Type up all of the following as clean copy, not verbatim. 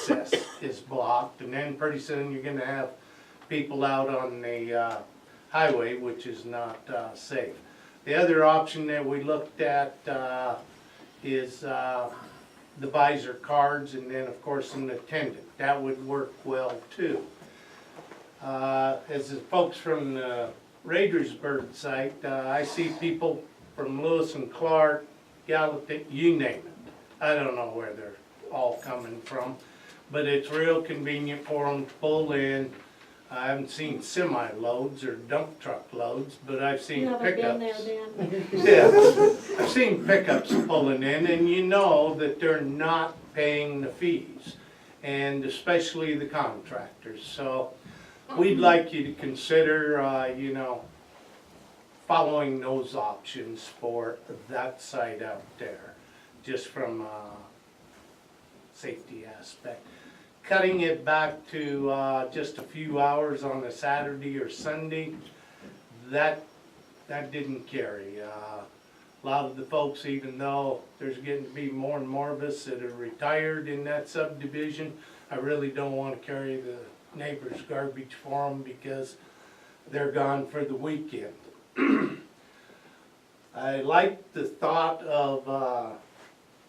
access is blocked, and then pretty soon you're gonna have people out on the highway, which is not safe. The other option that we looked at is the visor cards, and then of course an attendant. That would work well too. As the folks from the Raidersburg site, I see people from Lewis and Clark, Gallatin, you name it. I don't know where they're all coming from, but it's real convenient for them to pull in. I haven't seen semi loads or dump truck loads, but I've seen You haven't pickups. been there, Dan? Yeah, I've seen pickups pulling in, and you know that they're not paying the fees, and especially the contractors. So we'd like you to consider, you know, following those options for that site out there, just from a safety aspect. Cutting it back to just a few hours on a Saturday or Sunday, that didn't carry. A lot of the folks, even though there's getting to be more and more of us that are retired in that subdivision, I really don't want to carry the neighbors' garbage for them because they're gone for the weekend. I like the thought of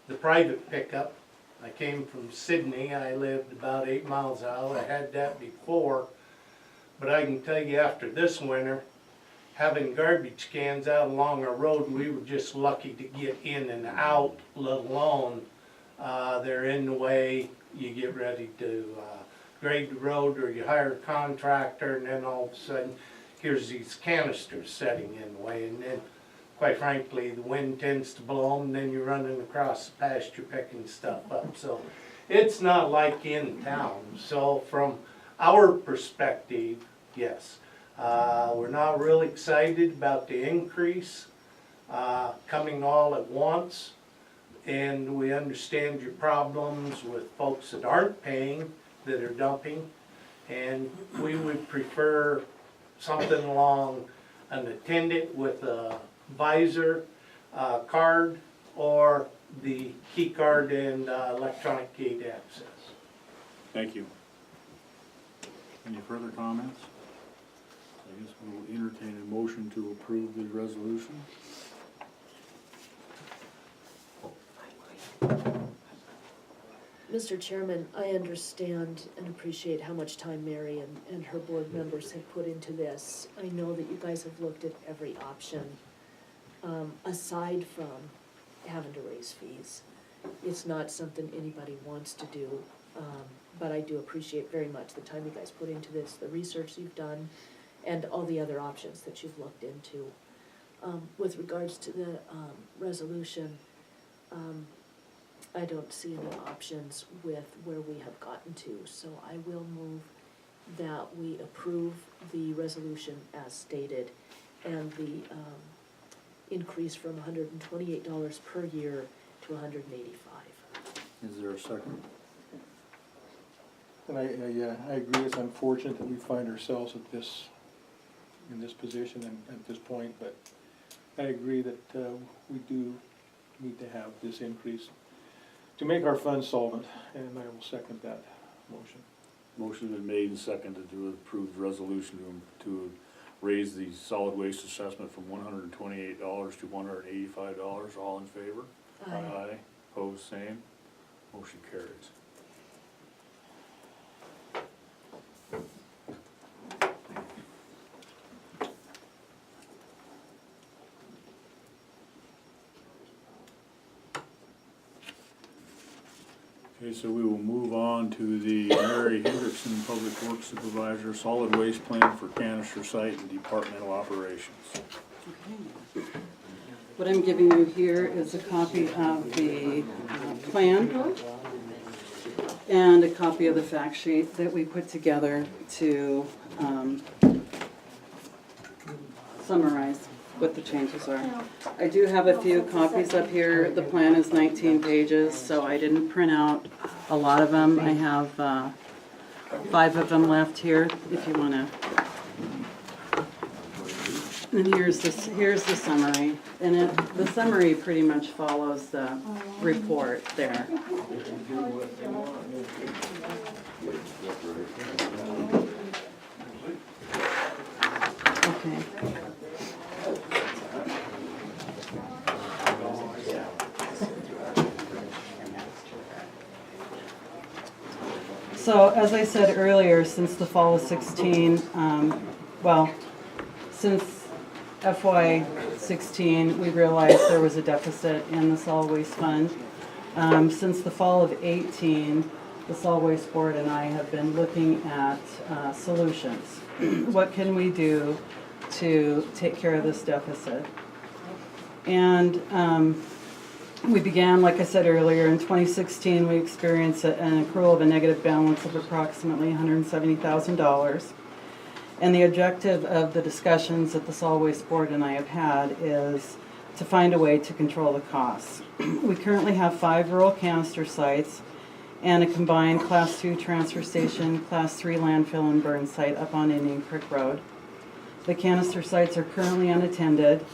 the private pickup. I came from Sydney. I lived about 8 miles out. I had that before. But I can tell you after this winter, having garbage cans out along our road, we were just lucky to get in and out, let alone they're in the way. You get ready to grade the road, or you hire a contractor, and then all of a sudden here's these canisters setting in the way, and then quite frankly the wind tends to blow them, and then you're running across the pasture picking stuff up. So it's not like in town. So from our perspective, yes, we're not really excited about the increase coming all at once, and we understand your problems with folks that aren't paying, that are dumping, and we would prefer something along an attendant with a visor card, or the key card and electronic gate access. Thank you. Any further comments? I guess we'll entertain a motion to approve the resolution. Mr. Chairman, I understand and appreciate how much time Mary and her board members have put into this. I know that you guys have looked at every option, aside from having to raise fees. It's not something anybody wants to do, but I do appreciate very much the time you guys put into this, the research you've done, and all the other options that you've looked into. With regards to the resolution, I don't see any options with where we have gotten to, so I will move that we approve the resolution as stated, and the increase from $128 per year to $185. Is there a second? And I agree, it's unfortunate that we find ourselves at this, in this position and at this point, but I agree that we do need to have this increase to make our funds solvent, and I will second that motion. Motion been made and seconded to approve the resolution to raise the solid waste assessment from $128 to $185. All in favor? Aye. Opposed, same. Motion carries. Okay, so we will move on to the Mary Hendrickson Public Works Supervisor, Solid Waste Plan for Canister Site and Departmental Operations. Okay. What I'm giving you here is a copy of the plan and a copy of the fact sheet that we put together to summarize what the changes are. I do have a few copies up here. The plan is 19 pages, so I didn't print out a lot of them. I have 5 of them left here if you want to. And here's the summary, and the summary pretty much follows the report there. So as I said earlier, since the fall of 16, since FY 16, we realized there was a deficit in the solid waste fund. Since the fall of 18, the solid waste board and I have been looking at solutions. What can we do to take care of this deficit? And we began, like I said earlier, in 2016, we experienced an accrual of a negative balance of approximately $170,000. And the objective of the discussions that the Solid Waste Board and I have had is to find a way to control the costs. We currently have 5 rural canister sites and a combined Class 2 transfer station, Class 3 landfill and burn site up on Indian Creek Road. The canister sites are currently unattended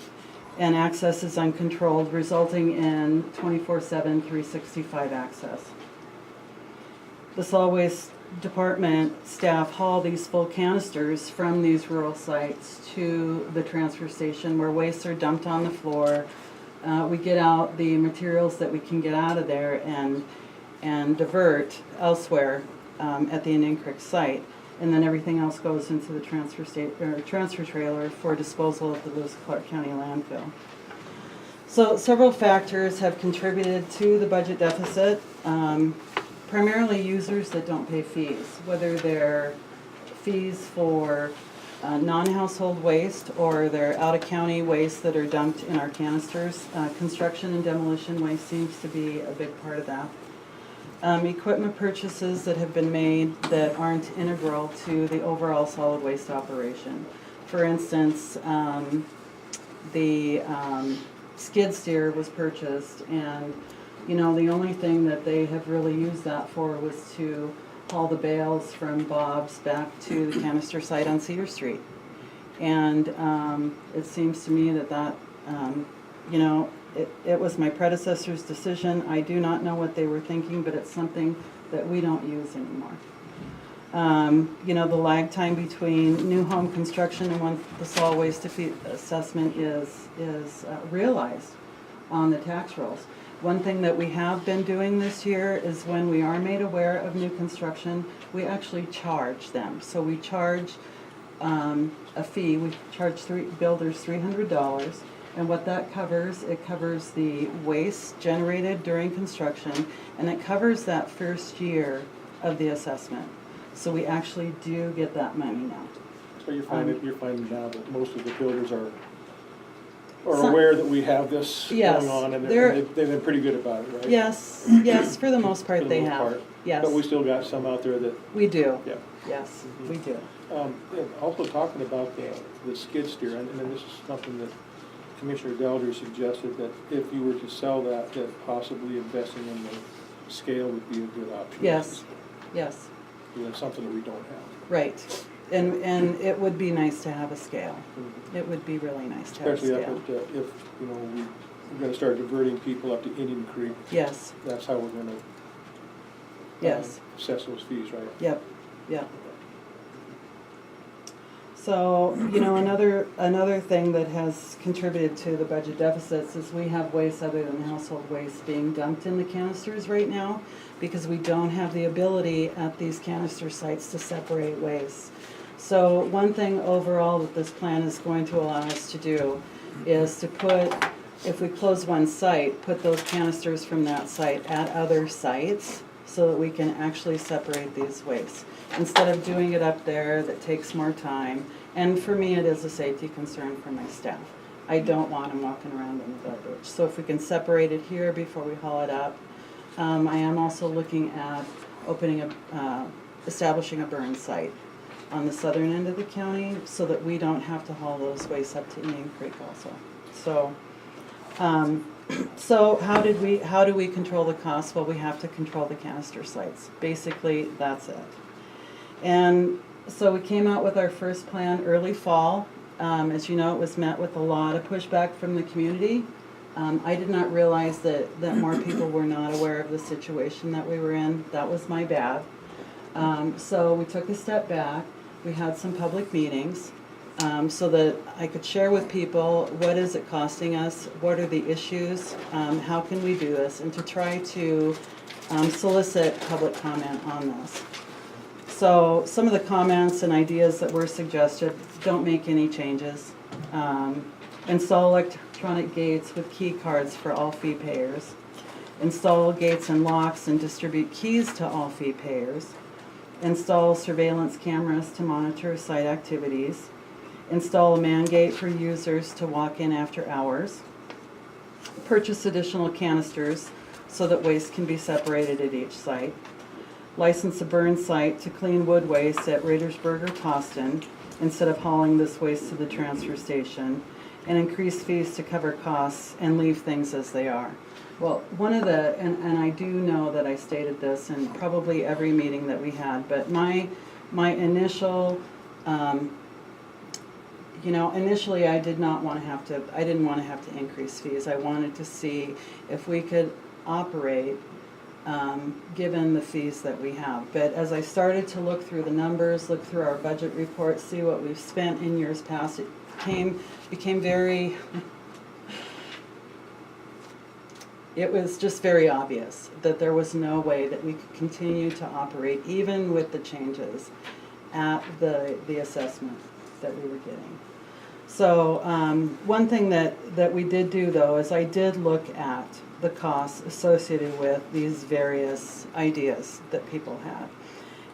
and access is uncontrolled, resulting in 24/7, 365 access. The solid waste department staff haul these full canisters from these rural sites to the transfer station where wastes are dumped on the floor. We get out the materials that we can get out of there and divert elsewhere at the Indian Creek site. And then everything else goes into the transfer trailer for disposal at the Lewis Clark County landfill. So several factors have contributed to the budget deficit. Primarily users that don't pay fees, whether they're fees for non-household waste or they're out-of-county waste that are dumped in our canisters. Construction and demolition waste seems to be a big part of that. Equipment purchases that have been made that aren't integral to the overall solid waste operation. For instance, the skid steer was purchased, and the only thing that they have really used that for was to haul the bales from Bob's back to the canister site on Cedar Street. And it seems to me that it was my predecessor's decision. I do not know what they were thinking, but it's something that we don't use anymore. The lag time between new home construction and when the solid waste assessment is realized on the tax rolls. One thing that we have been doing this year is when we are made aware of new construction, we actually charge them. So we charge a fee. We charge builders $300. And what that covers, it covers the waste generated during construction, and it covers that first year of the assessment. So we actually do get that money now. So you're finding now that most of the builders are Some- aware that we have this Yes, going on, and they're- they've been pretty good about it, right? Yes, for the most For part the they most have. part. Yes, But we still got some out there that, we do. yeah. Yes, we do. And also talking about the skid steer, and then this is something that Commissioner Delder suggested, that if you were to sell that possibly investing in the scale would be a good option. Yes. That's something that we don't have. Right. And it would be nice to have a scale. It would be really nice to have a Especially scale. if we're gonna start diverting people up to Indian Creek, Yes, that's how we're gonna yes, assess those fees, right? yep. So, another thing that has contributed to the budget deficits is we have waste other than household waste being dumped in the canisters right now because we don't have the ability at these canister sites to separate waste. So one thing overall that this plan is going to allow us to do is to put, if we close one site, put those canisters from that site at other sites so that we can actually separate these wastes. Instead of doing it up there, that takes more time. And for me, it is a safety concern for my staff. I don't want them walking around in the garbage. So if we can separate it here before we haul it up. I am also looking at establishing a burn site on the southern end of the county so that we don't have to haul those wastes up to Indian Creek also. So how do we control the costs? Well, we have to control the canister sites. Basically, that's it. And so we came out with our first plan early fall. As you know, it was met with a lot of pushback from the community. I did not realize that more people were not aware of the situation that we were in. That was my bad. So we took a step back. We had some public meetings so that I could share with people what is it costing us, what are the issues, how can we do this, and to try to solicit public comment on this. So some of the comments and ideas that were suggested, don't make any changes. Install electronic gates with key cards for all fee payers. Install gates and locks and distribute keys to all fee payers. Install surveillance cameras to monitor site activities. Install a man gate for users to walk in after hours. Purchase additional canisters so that waste can be separated at each site. License a burn site to clean wood waste at Raidersburg or Toston instead of hauling this waste to the transfer station. And increase fees to cover costs and leave things as they are. Well, one of the, and I do know that I stated this in probably every meeting that we had, but my initial, initially I didn't want to have to increase fees. I wanted to see if we could operate given the fees that we have. But as I started to look through the numbers, look through our budget report, see what we've spent in years past, it became very, it was just very obvious that there was no way that we could continue to operate, even with the changes, at the assessment that we were getting. So one thing that we did do, though, is I did look at the costs associated with these various ideas that people had.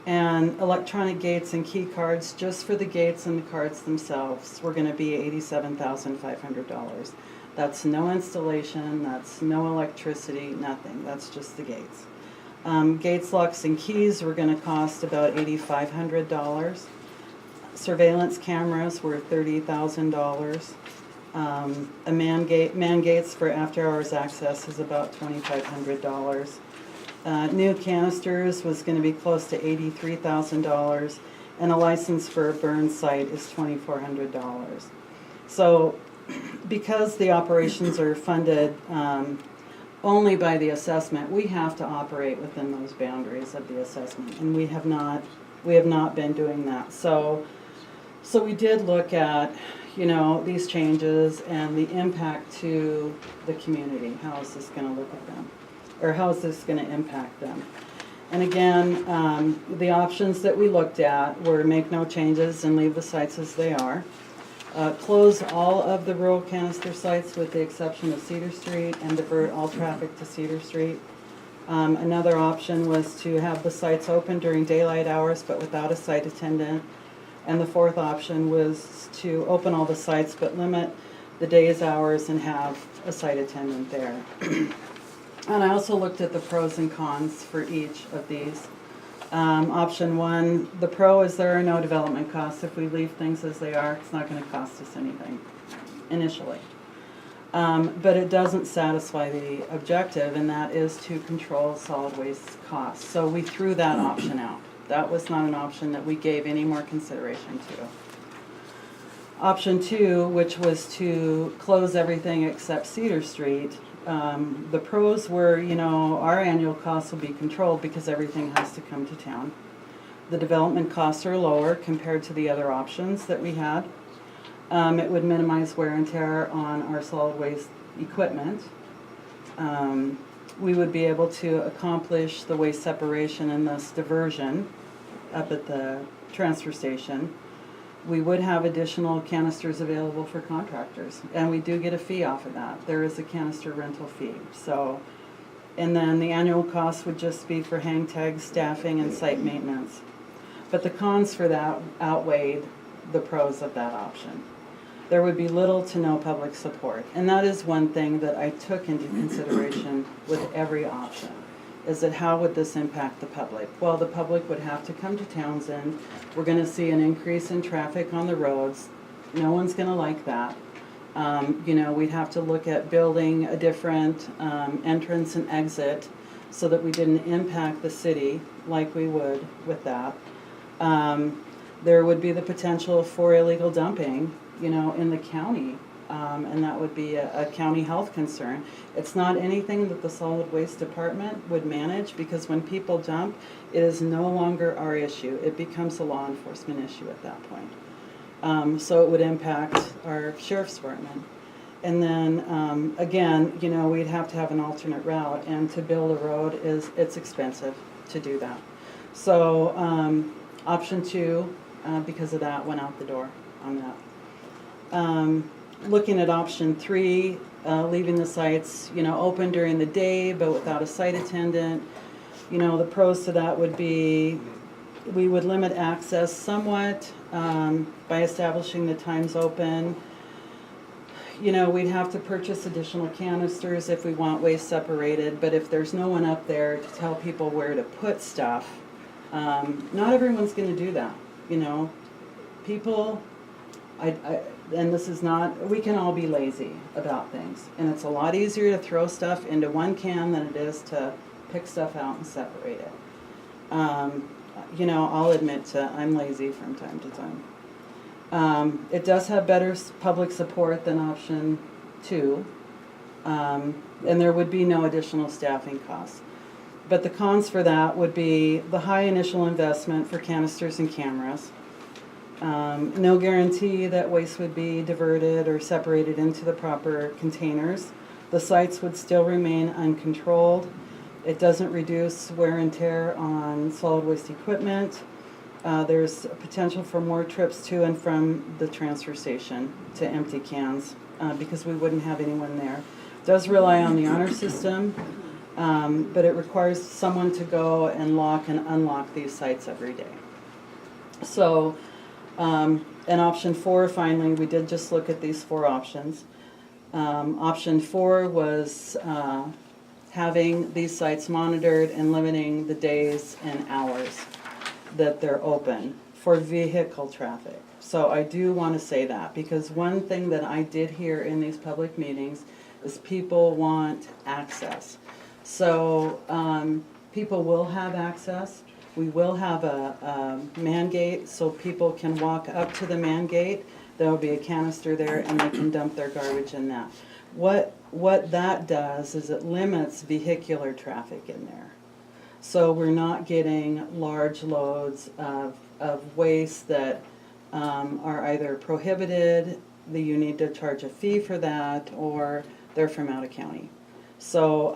And electronic gates and key cards, just for the gates and the cards themselves, were going to be $87,500. That's no installation, that's no electricity, nothing. That's just the gates. Gates, locks, and keys were going to cost about $8,500. Surveillance cameras were $30,000. A man gates for after-hours access is about $2,500. New canisters was going to be close to $83,000, and a license for a burn site is $2,400. So, because the operations are funded only by the assessment, we have to operate within those boundaries of the assessment, and we have not been doing that. So we did look at, these changes and the impact to the community. How is this going to look at them? Or how is this going to impact them? And again, the options that we looked at were make no changes and leave the sites as they are. Close all of the rural canister sites with the exception of Cedar Street and divert all traffic to Cedar Street. Another option was to have the sites open during daylight hours but without a site attendant. And the fourth option was to open all the sites but limit the day's hours and have a site attendant there. And I also looked at the pros and cons for each of these. Option one, the pro is there are no development costs. If we leave things as they are, it's not going to cost us anything initially. But it doesn't satisfy the objective, and that is to control solid waste costs. So we threw that option out. That was not an option that we gave any more consideration to. Option two, which was to close everything except Cedar Street, the pros were, our annual costs will be controlled because everything has to come to town. The development costs are lower compared to the other options that we had. It would minimize wear and tear on our solid waste equipment. We would be able to accomplish the waste separation and thus diversion up at the transfer station. We would have additional canisters available for contractors, and we do get a fee off of that. There is a canister rental fee. So, and then the annual cost would just be for hang tags, staffing, and site maintenance. But the cons for that outweighed the pros of that option. There would be little to no public support, and that is one thing that I took into consideration with every option. Is that how would this impact the public? Well, the public would have to come to Townsend. We're going to see an increase in traffic on the roads. No one's going to like that. We'd have to look at building a different entrance and exit so that we didn't impact the city like we would with that. There would be the potential for illegal dumping, in the county. And that would be a county health concern. It's not anything that the solid waste department would manage, because when people dump, it is no longer our issue. It becomes a law enforcement issue at that point. So it would impact our sheriff's department. And then, again, we'd have to have an alternate route, and to build a road it's expensive to do that. So Option 2, because of that, went out the door on that. Looking at option 3, leaving the sites, open during the day but without a site attendant. The pros to that would be, we would limit access somewhat by establishing the times open. We'd have to purchase additional canisters if we want waste separated, but if there's no one up there to tell people where to put stuff, not everyone's gonna do that, People, and this is not, we can all be lazy about things, and it's a lot easier to throw stuff into one can than it is to pick stuff out and separate it. I'll admit I'm lazy from time to time. It does have better public support than option 2, and there would be no additional staffing costs. But the cons for that would be the high initial investment for canisters and cameras. No guarantee that waste would be diverted or separated into the proper containers. The sites would still remain uncontrolled. It doesn't reduce wear and tear on solid waste equipment. There's a potential for more trips to and from the transfer station to empty cans because we wouldn't have anyone there. It does rely on the honor system, but it requires someone to go and lock and unlock these sites every day. So, and option 4, finally, we did just look at these 4 options. Option 4 was having these sites monitored and limiting the days and hours that they're open for vehicle traffic. So I do want to say that, because one thing that I did hear in these public meetings is people want access. So people will have access. We will have a man gate so people can walk up to the man gate. There will be a canister there and they can dump their garbage in that. What that does is it limits vehicular traffic in there. So we're not getting large loads of waste that are either prohibited, that you need to charge a fee for that, or they're from out of county. So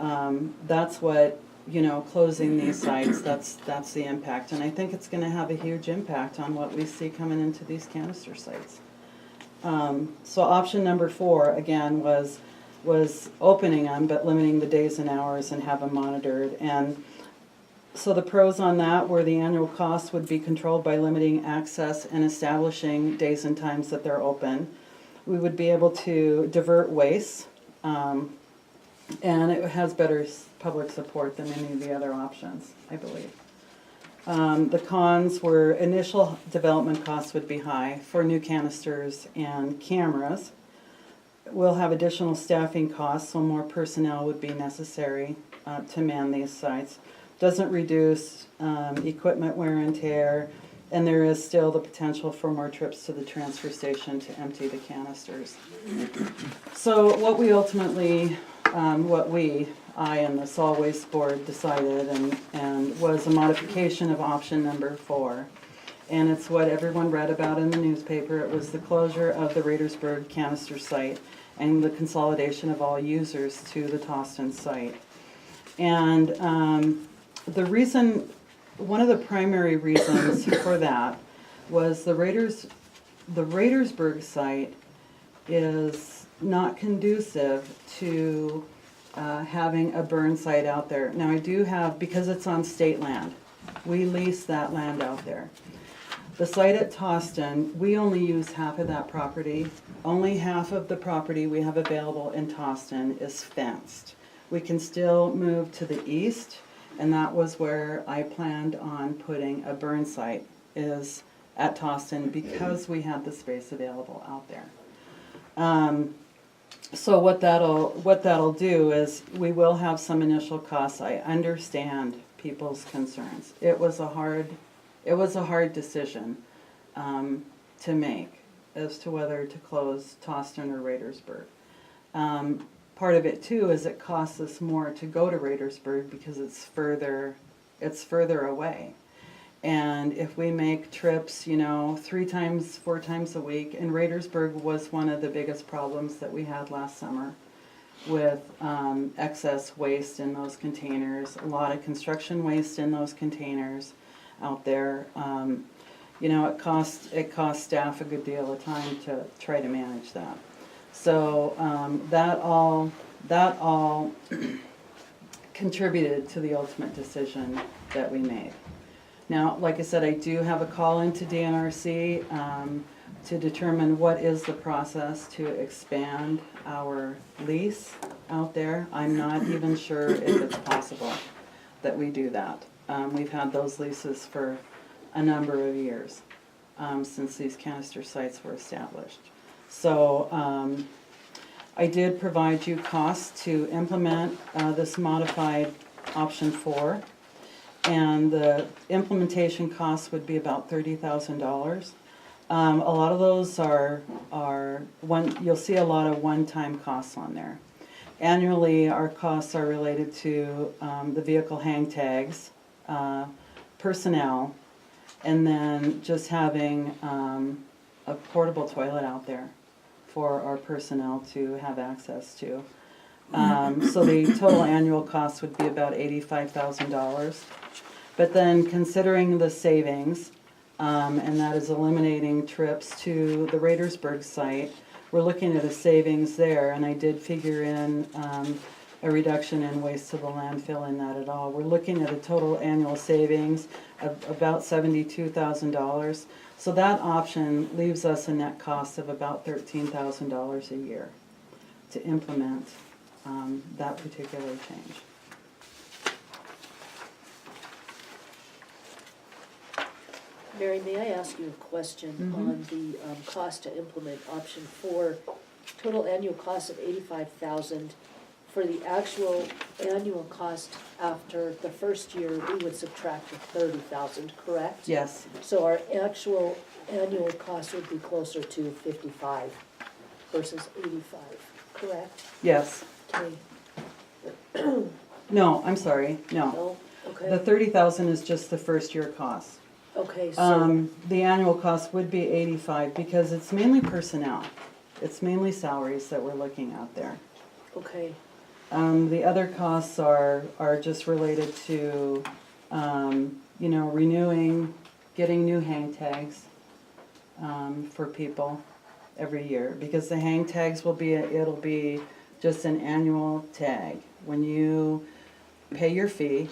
that's what, closing these sites, that's the impact. And I think it's gonna have a huge impact on what we see coming into these canister sites. So option number 4, again, was opening them, but limiting the days and hours and have them monitored. And so the pros on that were the annual cost would be controlled by limiting access and establishing days and times that they're open. We would be able to divert waste, and it has better public support than any of the other options, I believe. The cons were initial development costs would be high for new canisters and cameras. We'll have additional staffing costs, so more personnel would be necessary to man these sites. Doesn't reduce equipment wear and tear, and there is still the potential for more trips to the transfer station to empty the canisters. So what we ultimately, I and the Solid Waste Board decided and was a modification of option number 4. And it's what everyone read about in the newspaper. It was the closure of the Raidersburg canister site and the consolidation of all users to the Toston site. And one of the primary reasons for that was the Raidersburg site is not conducive to having a burn site out there. Now I do have, because it's on state land, we lease that land out there. The site at Toston, we only use half of that property. Only half of the property we have available in Toston is fenced. We can still move to the east, and that was where I planned on putting a burn site, is at Toston, because we had the space available out there. So what that'll do is we will have some initial costs. I understand people's concerns. It was a hard decision to make as to whether to close Toston or Raidersburg. Part of it too is it costs us more to go to Raidersburg because it's further away. And if we make trips, 3 times, 4 times a week, and Raidersburg was one of the biggest problems that we had last summer with excess waste in those containers, a lot of construction waste in those containers out there. you know, it costs staff a good deal of time to try to manage that. So, that all contributed to the ultimate decision that we made. Now, like I said, I do have a call into DNRC to determine what is the process to expand our lease out there. I'm not even sure if it's possible that we do that. We've had those leases for a number of years, since these canister sites were established. So, I did provide you costs to implement this modified option 4. And the implementation costs would be about $30,000. A lot of those are you'll see a lot of one-time costs on there. Annually, our costs are related to the vehicle hang tags, personnel, and then just having a portable toilet out there for our personnel to have access to. So the total annual cost would be about $85,000. But then considering the savings, and that is eliminating trips to the Raidersburg site, we're looking at a savings there, and I did figure in a reduction in waste to the landfill in that at all. We're looking at a total annual savings of about $72,000. So that option leaves us a net cost of about $13,000 a year to implement that particular change. Mary, may I ask you a question on the cost to implement option 4? Total annual cost of $85,000. For the actual annual cost after the first year, we would subtract the $30,000, correct? Yes, So our actual annual cost would be closer to $55 versus $85, correct? yes. Okay, No, I'm sorry, no. no, The okay, $30,000 is just the first year cost. okay, so, The annual cost would be $85 because it's mainly personnel. It's mainly salaries that we're looking at there. okay, The other costs are just related to, renewing, getting new hang tags, for people every year. Because the hang tags it'll be just an annual tag. When you pay your fee,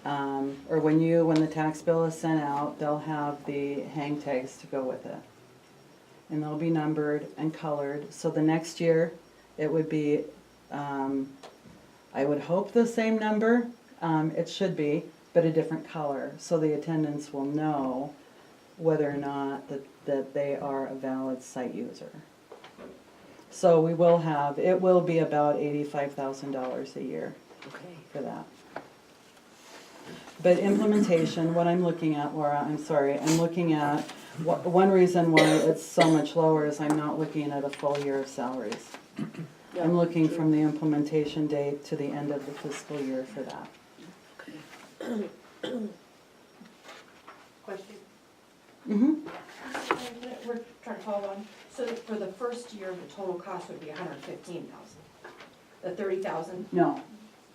or when the tax bill is sent out, they'll have the hang tags to go with it. And they'll be numbered and colored, so the next year, it would be, I would hope the same number, it should be, but a different color, so the attendants will know whether or not that they are a valid site user. So it will be about $85,000 a year okay. for that. But implementation, what I'm looking at, Laura, I'm looking at, one reason why it's so much lower is I'm not looking at a full year of salaries. Yeah, I'm looking sure. from the implementation date to the end of the fiscal year for that. Okay. Question? Mm-hmm. We're trying to follow on. So for the first year, the total cost would be $115,000. The $30,000.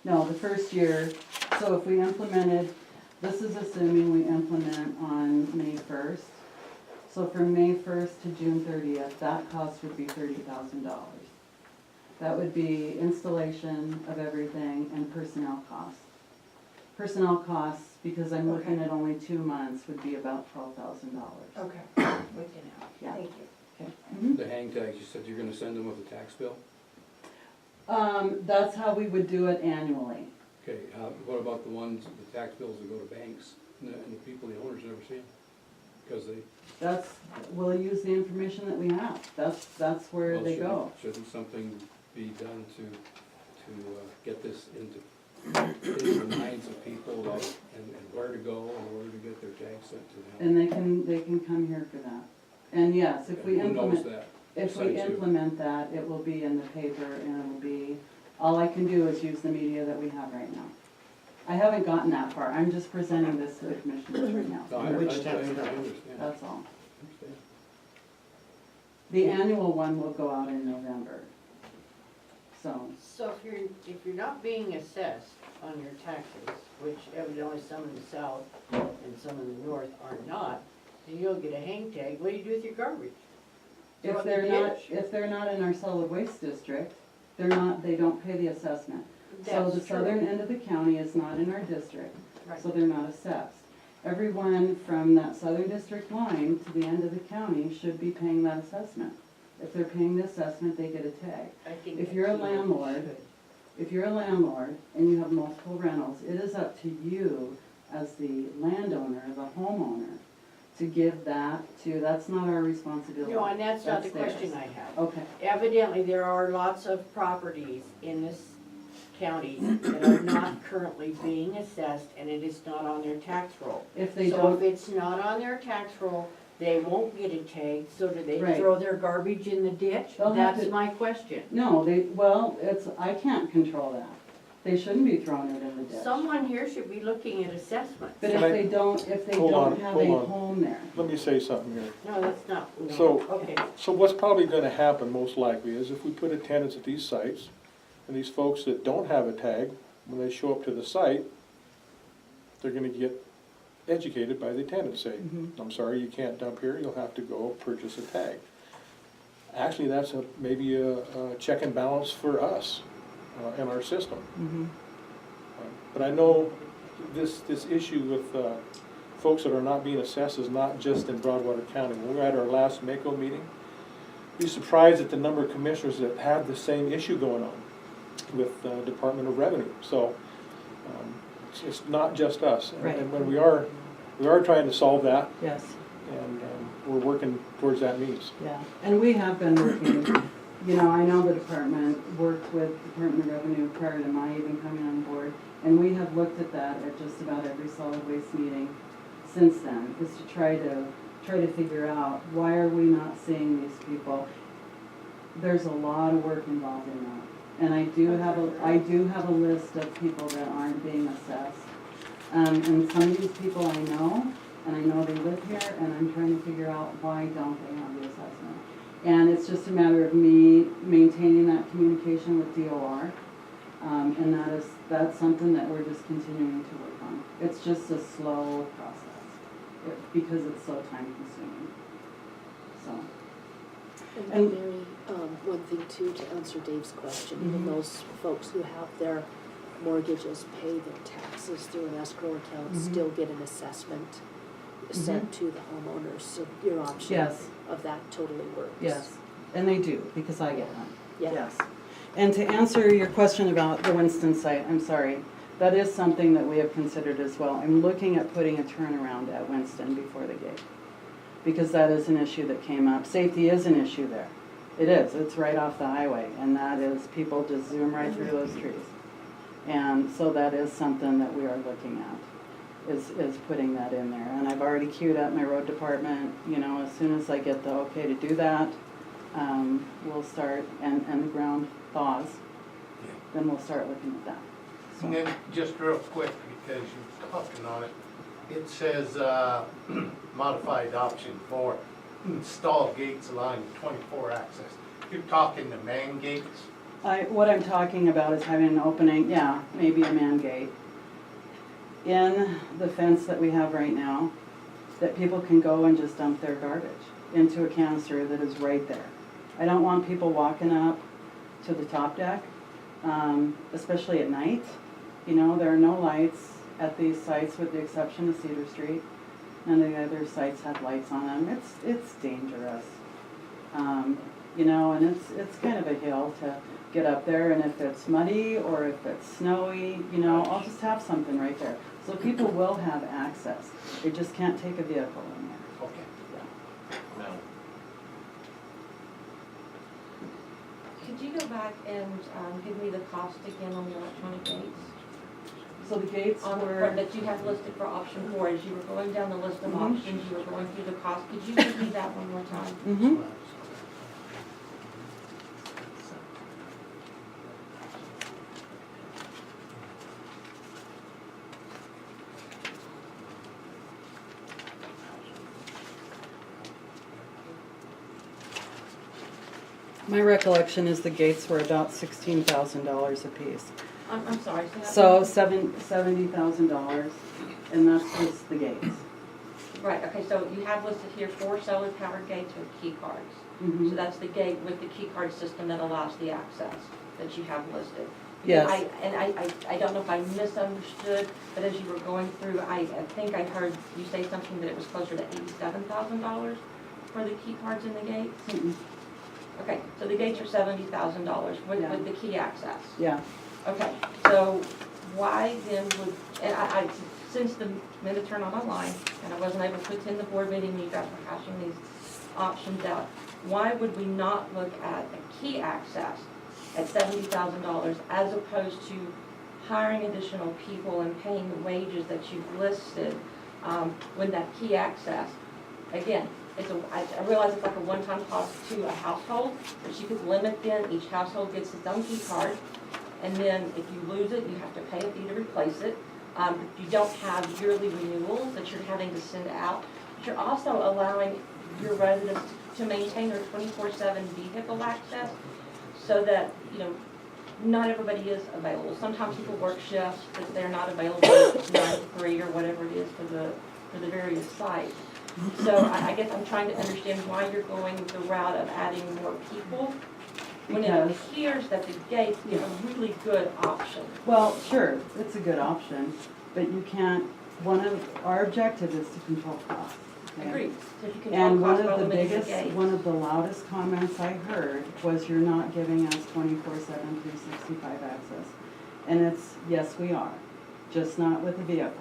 No, the first year, so if we implemented, this is assuming we implement on May 1st. So from May 1st to June 30th, that cost would be $30,000. That would be installation of everything and personnel costs. Personnel costs, because I'm looking Okay. at only 2 months, would be about $12,000. Okay, with you now. Yeah. Thank you. Okay. Mhm. The hang tags, you said you're gonna send them with a tax bill? That's how we would do it annually. Okay, what about the ones, the tax bills that go to banks, and the people, the owners never see them? Because they. We'll use the information that we have. That's where well, they go. Shouldn't something be done to get this into the minds of people about, and where to go and where to get their tags sent to them? And they can come here for that. And yes, if we And who knows implement, that? if we Besides you? implement that, it will be in the paper and it'll be, all I can do is use the media that we have right now. I haven't gotten that far. I'm just presenting this to the commissioners right now. No, I Which understand. tax bill? That's all. Understand. The annual one will go out in November. So, So if you're not being assessed on your taxes, which evidently some in the south and some in the north are not, and you'll get a hang tag, what do you do with your garbage? Throw it If in the they're not, ditch. if they're not in our solid waste district, they don't pay the assessment. So the That's true. southern end of the county is not in our district, Right. so they're not assessed. Everyone from that southern district line to the end of the county should be paying that assessment. If they're paying the assessment, they get a tag. I think If you're a that's what we landlord, should. If you're a landlord and you have multiple rentals, it is up to you as the landowner, the homeowner, to give that to, that's not our responsibility. No, and that's not the That's question theirs. I have. Okay, Evidently, there are lots of properties in this county that are not currently being assessed, and it is not on their tax roll. if they So if don't, it's not on their tax roll, they won't get a tag, so do they Right. throw their garbage in the ditch? They'll have That's to- my question. no, I can't control that. They shouldn't be throwing it in the ditch. Someone here should be looking at assessments. But Can I- if they Hold on, don't have hold a on. home there, Let me say something here. No, that's not, no, So- okay. So what's probably gonna happen most likely is if we put attendants at these sites, and these folks that don't have a tag, when they show up to the site, they're gonna get educated by the attendant, say, I'm sorry, you can't dump here, you'll have to go purchase a tag. Actually, that's maybe a check and balance for us in our system. But I know this issue with folks that are not being assessed is not just in Broadwater County. When we were at our last MACO meeting, we were surprised at the number of commissioners that have the same issue going on with Department of Revenue. So it's not just us. And- Right. And when we are trying to solve that, yes. and we're working towards that means. Yeah, and we have been working, you know, I know the department worked with Department of Revenue prior to my even coming on board, and we have looked at that at just about every solid waste meeting since then, is to try to figure out, why are we not seeing these people? There's a lot of work involved in that, and I do have a list of people that aren't being assessed. And some of these people I know, and I know they live here, and I'm trying to figure out why don't they have the assessment. And it's just a matter of me maintaining that communication with DOR, and that's something that we're just continuing to work on. It's just a slow process, because it's so time consuming, so. And And- Mary, one thing too, to answer Dave's question, even those folks who have their mortgages pay their taxes through an escrow account still get an assessment sent to the homeowners, so your option Yes. of that totally works. Yes, and they do, because I get one. Yeah. Yes. And to answer your question about the Winston site, I'm sorry, that is something that we have considered as well. I'm looking at putting a turnaround at Winston before the gate, because that is an issue that came up. Safety is an issue there. It is, it's right off the highway, and that is, people just zoom right through those trees. And so that is something that we are looking at, is putting that in there. And I've already queued up my road department, you know, as soon as I get the okay to do that, we'll start, and the ground thaws, then we'll start looking at that. And then, just real quick, because you're talking on it, it says, modified option 4, install gates allowing 24 access. You're talking the man gates? What I'm talking about is having an opening, yeah, maybe a man gate, in the fence that we have right now, that people can go and just dump their garbage into a canister that is right there. I don't want people walking up to the top deck, especially at night. You know, there are no lights at these sites with the exception of Cedar Street. None of the other sites have lights on them. It's dangerous. You know, and it's kind of a hill to get up there, and if it's muddy or if it's snowy, you know, I'll just have something right there. So people will have access. They just can't take a vehicle in there. Okay. Yeah. Could you go back and give me the cost again on the electronic gates? So the gates On the were, part that you have listed for option 4, as you were going down the list of Mhm. options, you were going through the cost. Could you give me that one more time? Mhm. My recollection is the gates were about $16,000 apiece. I'm sorry. So that's So $70,000, and that's just the gates. Right, okay, so you have listed here 4 solar powered gates with key cards. Mhm. So that's the gate with the key card system that allows the access that you have listed. Yes. I don't know if I misunderstood, but as you were going through, I think I heard you say something that it was closer to $87,000 for the key cards in the gates? Mm-mm. Okay, so the gates are $70,000 Yeah. with the key access. Yeah, Okay, so why then would, and since the minute turned on my line, and I wasn't able to attend the board meeting, when you guys were hashing these options out, why would we not look at a key access at $70,000 as opposed to hiring additional people and paying the wages that you've listed, when that key access, again, I realize it's like a one-time cost to a household, but you could limit then, each household gets its own key card, and then if you lose it, you have to pay a fee to replace it. You don't have yearly renewals that you're having to send out. But you're also allowing your residents to maintain their 24/7 vehicle access so that, you know, not everybody is available. Sometimes people work shifts, but they're not available 9 to 3 or whatever it is for the various sites. So I guess I'm trying to understand why you're going the route of adding more people when it Because- appears that the gates give a really good option. well, sure, it's a good option, but you can't, our objective is to control costs. okay? Agreed. So if you control And one costs by of the limiting the biggest, gates. one of the loudest comments I heard was you're not giving us 24/7, 365 access. And it's, yes, we are, just not with the vehicle.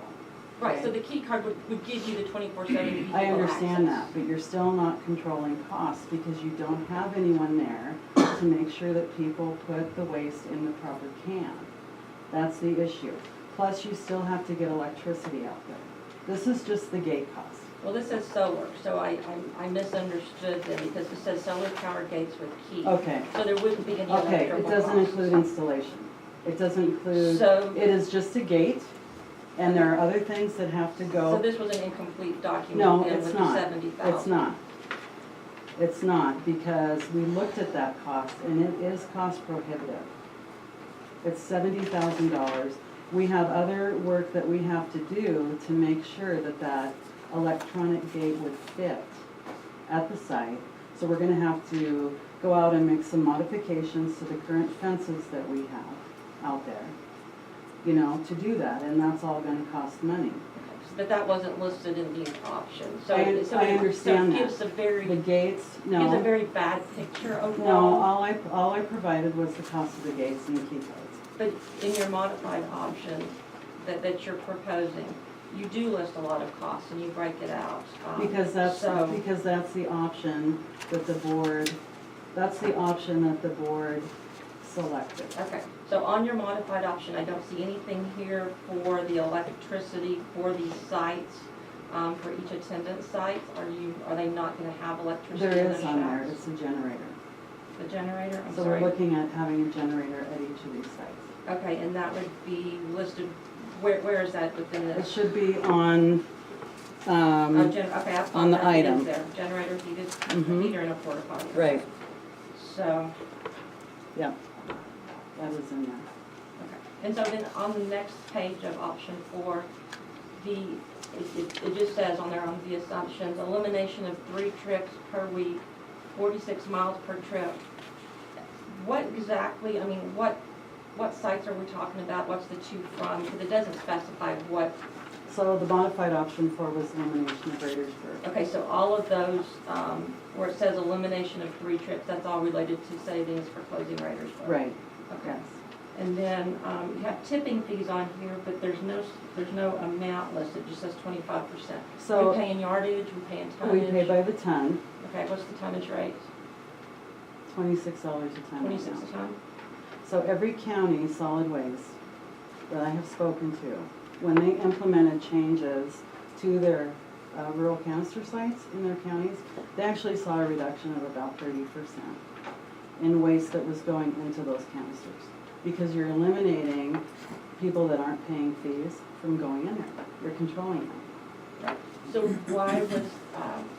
Right, so the key card would give you the 24/7 vehicle access. I understand that, but you're still not controlling costs because you don't have anyone there to make sure that people put the waste in the proper can. That's the issue. Plus, you still have to get electricity out there. This is just the gate cost. Well, this says solar, so I misunderstood then because it says solar powered gates with key. Okay, So there wouldn't be any okay, electrical it doesn't costs. include installation. It doesn't include, So, it is just a gate, and there are other things that have to so go. this was an incomplete document No, then it's with the not. 70,000. It's not. It's not, because we looked at that cost, and it is cost prohibitive. It's $70,000. We have other work that we have to do to make sure that that electronic gate would fit at the site. So we're gonna have to go out and make some modifications to the current fences that we have out there, you know, to do that, and that's all gonna cost money. But that wasn't listed in these options, so. I so understand So it that. gives a very, The gates, gives a no, very bad picture no, overall. all I provided was the cost of the gates and the key codes. But in your modified option that you're proposing, you do list a lot of costs and you break it out. Because that's the option that the board, selected. Okay, so on your modified option, I don't see anything here for the electricity for these sites, for each attendance site. Are they not gonna have electricity There in the is on there, shafts? it's a generator. The generator, I'm So we're sorry. looking at having a generator at each of these sites. Okay, and that would be listed, where is that within It this? should be on, Okay, I've got on the that, it is item. there. Generator, heated, Mhm. heater and a porta potty. Right. So, yeah, that is in there. okay. And so then on the next page of option 4, it just says on there on the assumptions, elimination of 3 trips per week, 46 miles per trip. What exactly, I mean, what sites are we talking about? What's the to from? Because it doesn't specify what. So the modified option 4 was elimination of Raidersburg. Okay, so all of those, where it says elimination of 3 trips, that's all related to savings for closing Raidersburg? Right, Okay. yes. And then, you have tipping fees on here, but there's no amount listed, it just says 25%. So We paying yardage, we paying we tonnage? pay by the ton, Okay, what's the tonnage rate? $26 a ton. right 26 now. a ton? So every county solid waste that I have spoken to, when they implemented changes to their rural canister sites in their counties, they actually saw a reduction of about 30% in waste that was going into those canisters. Because you're eliminating people that aren't paying fees from going in there. You're controlling them. So why was,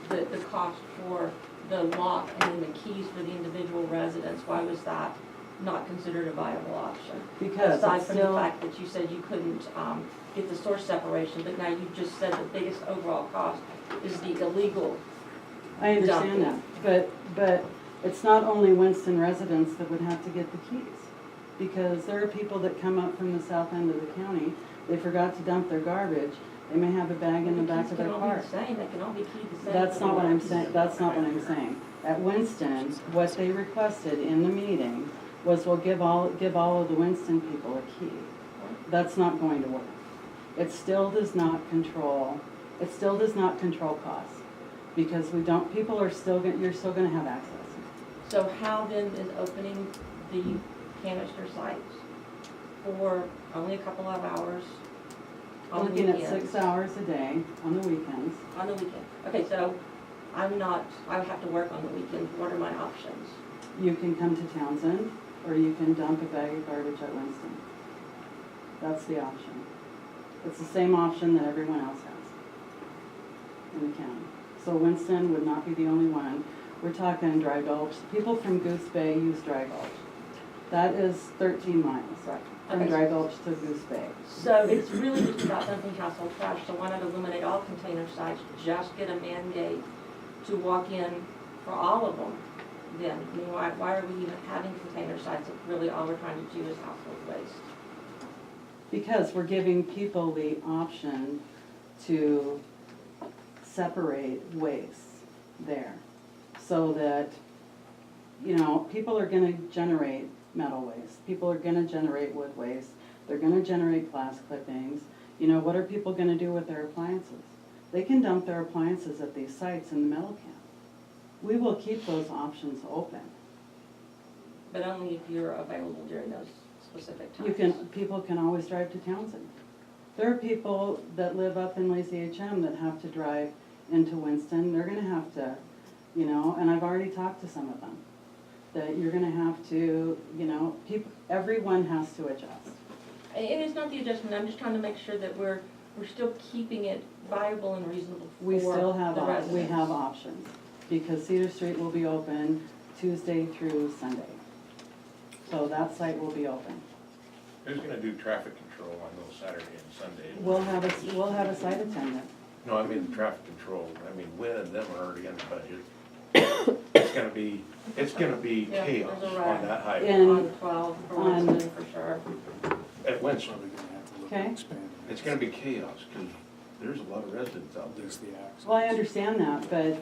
the cost for the lock and then the keys for the individual residents, why was that not considered a viable option? Because Aside it's from the still, fact that you said you couldn't, get the source separation, but now you just said the biggest overall cost is the illegal. I understand that, but it's not only Winston residents that would have to get the keys. Because there are people that come up from the south end of the county, they forgot to dump their garbage, they may have a bag in the back of their car. Keys can all be the same, they can all be keyed the same. That's not what I'm saying, that's not what I'm saying. At Winston, what they requested in the meeting was we'll give all of the Winston people a key. That's not going to work. It still does not control costs. Because you're still gonna have access. So how then is opening the canister sites for only a couple of hours on the Looking at weekends? 6 hours a day on the weekends. On the weekend. Okay, so I have to work on the weekend. What are my options? You can come to Townsend, or you can dump a bag of garbage at Winston. That's the option. It's the same option that everyone else has in the county. So Winston would not be the only one. We're talking Dry Gulch. People from Goose Bay use Dry Gulch. That is 13 miles from Okay. Dry Gulch to Goose Bay. So it's really just about dumping household trash, so why not eliminate all container sites, just get a mandate to walk in for all of them then? I mean, why are we even having container sites if really all we're trying to do is household waste? Because we're giving people the option to separate waste there. So that, people are gonna generate metal waste, people are gonna generate wood waste, they're gonna generate glass clippings. What are people gonna do with their appliances? They can dump their appliances at these sites in the metal can. We will keep those options open. But only if you're available during those specific times. People can always drive to Townsend. There are people that live up in Lacey HM that have to drive into Winston, they're gonna have to, and I've already talked to some of them, that you're gonna have to, everyone has to adjust. And it's not the adjustment, I'm just trying to make sure that we're still keeping it viable and reasonable for We still have, the residents. we have options, because Cedar Street will be open Tuesday through Sunday. So that site will be open. Who's gonna do traffic control on those Saturday and Sunday? We'll have a site attendant. No, I mean traffic control, Wynn and them are already under budget. It's gonna be Yeah, chaos there's a on wreck. that highway. And- On 12 for on- Winston, for sure. At Winston, Probably gonna have to look Okay. at expanding. it's gonna be chaos, cause there's a lot of residents out there. There's the access. Well, I understand that, but,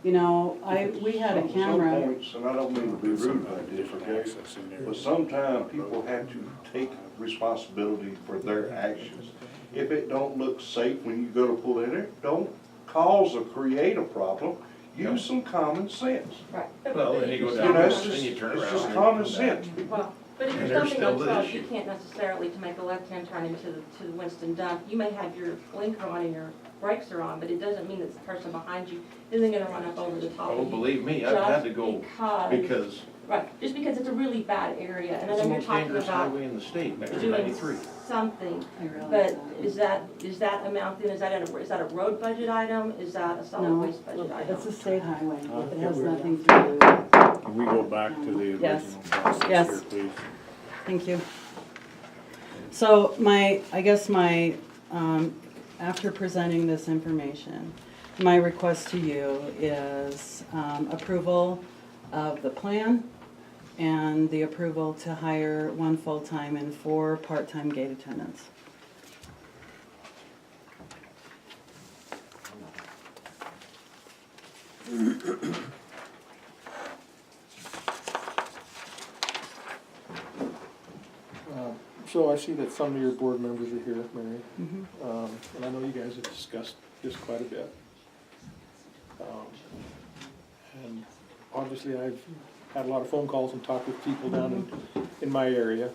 we had a camera. Some points, and I don't mean to be rude by this, Different okay? access in there. But sometimes people have to take responsibility for their actions. If it don't look safe when you go to pull in there, don't cause or create a problem. Use some common sense. Right. Well, then you go You down know, there, it's then just, you turn it's around. just and common come sense. back. Well, but if And you're there's dumping on still the 12, you issue. can't necessarily, to make a left-hand turn into the Winston dump, you may have your blinker on and your brakes are on, but it doesn't mean that the person behind you isn't gonna run up over the top Oh, of you. believe me, I've had to go because Right, just because it's a really bad area, and I it's know the you're most talking dangerous about highway in the state, back in doing '93. something, I realize but that. is that amount then, is that a road budget item, is that a solid No, waste budget item? it's a state highway, it yeah, has we're- nothing to do. Can we go back to the original Yes. process Yes. here, please? Thank you. So after presenting this information, my request to you is approval of the plan and the approval to hire 1 full-time and 4 part-time gate attendants. So I see that some of your board members are here, Mary, Mhm. and I know you guys have discussed this quite a bit. And obviously, I've had a lot of phone calls and talked with people down in my area.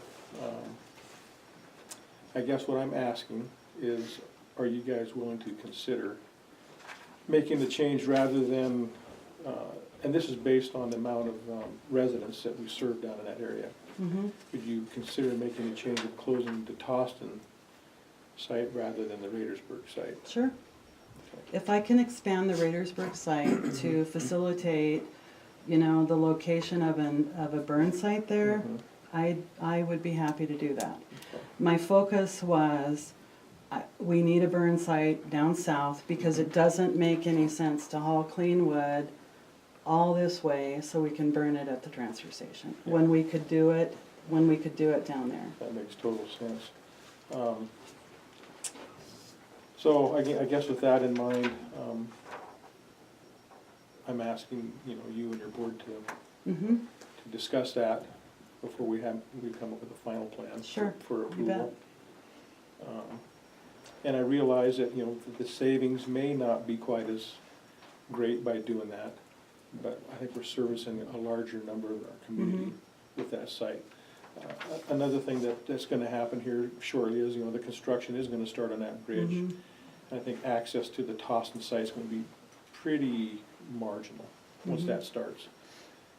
I guess what I'm asking is, are you guys willing to consider making the change rather than, and this is based on the amount of residents that we serve down in that area. Mhm. Would you consider making a change of closing the Toston site rather than the Raidersburg site? Sure. If I can expand the Raidersburg site to facilitate, the location of a burn site there, Mhm. I would be happy to do that. My focus was We need a burn site down south because it doesn't make any sense to haul clean wood all this way so we can burn it at the transfer station, when we could do it down there. That makes total sense. So I guess with that in mind, I'm asking, you and your board Mm-hmm, to discuss that before we come up with a final plan. Sure, For you bet. approval. And I realize that, the savings may not be quite as great by doing that, but I think we're servicing a larger number of our community with that site. Another thing that's gonna happen here shortly is, the construction is gonna start on that bridge. Mhm. I think access to the Toston site's gonna be pretty marginal once that starts.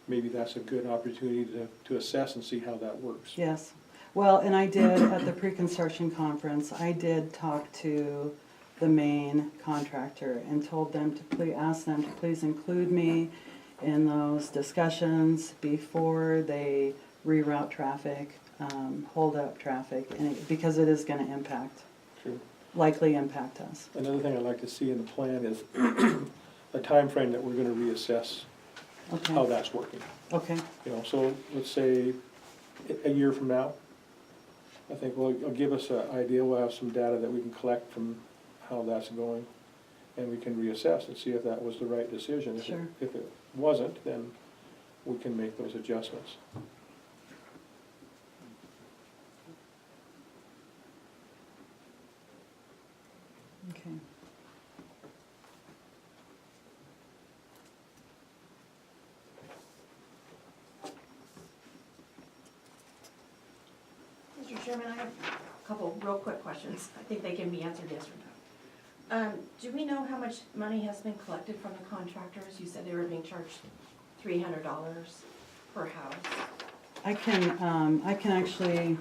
Maybe that's a good opportunity to assess and see how that works. Yes. Well, and I did, at the pre-construction conference, I did talk to the main contractor and told them to ask them to please include me in those discussions before they reroute traffic, hold up traffic, because it is gonna True. likely impact us. Another thing I'd like to see in the plan is a time frame that we're gonna reassess how Okay, that's working. okay, So let's say a year from now, I think it'll give us an idea, we'll have some data that we can collect from how that's going, and we can reassess and see if that was the right decision. Sure. If it wasn't, then we can make those adjustments. okay. Mr. Chairman, I have a couple real quick questions. I think they can be answered yes or no. Do we know how much money has been collected from the contractors? You said they were being charged $300 per house. I can actually,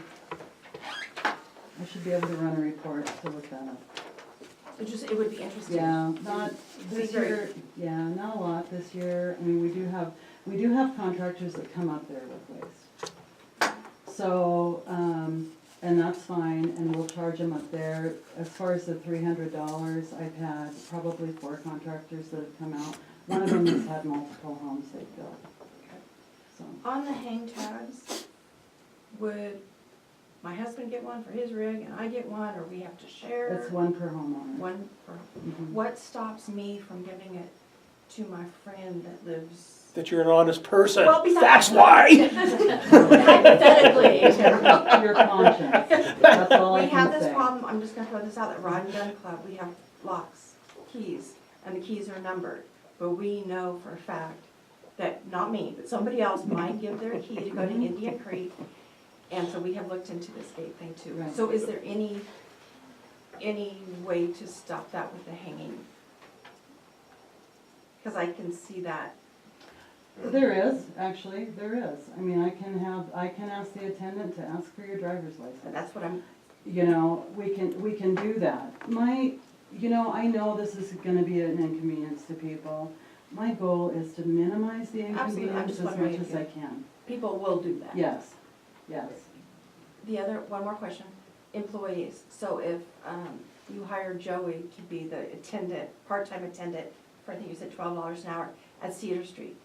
I should be able to run a report to look that up. It would be interesting. Yeah, not this Very- year, yeah, not a lot this year. I mean, we do have contractors that come up there with waste. So, and that's fine, and we'll charge them up there. As far as the $300, I've had probably 4 contractors that have come out. One of them has had multiple homes they've built. So, On the hang tags, would my husband get one for his rig and I get one, or we have to share? it's one per homeowner. One per, Mhm. what stops me from giving it to my friend that lives? That you're an honest person, Well, besides- that's why! Hypothetically. Your conscience, that's all I We have can this say. problem, I'm just gonna throw this out, at Rod and Gun Club, we have locks, keys, and the keys are numbered. But we know for a fact that, not me, but somebody else might give their key to go to Indian Creek. And so we have looked into this gate thing too. Right. So is there any way to stop that with the hanging? Cause I can see that. There is, actually, there is. I mean, I can ask the attendant to ask for your driver's license. That's what I'm, We can do that. I know this is gonna be an inconvenience to people. My goal is to minimize the Absolutely, I'm inconvenience just as much wondering as if I can. people will do that. Yes, yes. One more question, employees. So if you hire Joey to be the attendant, part-time attendant, for I think you said $12 an hour at Cedar Street,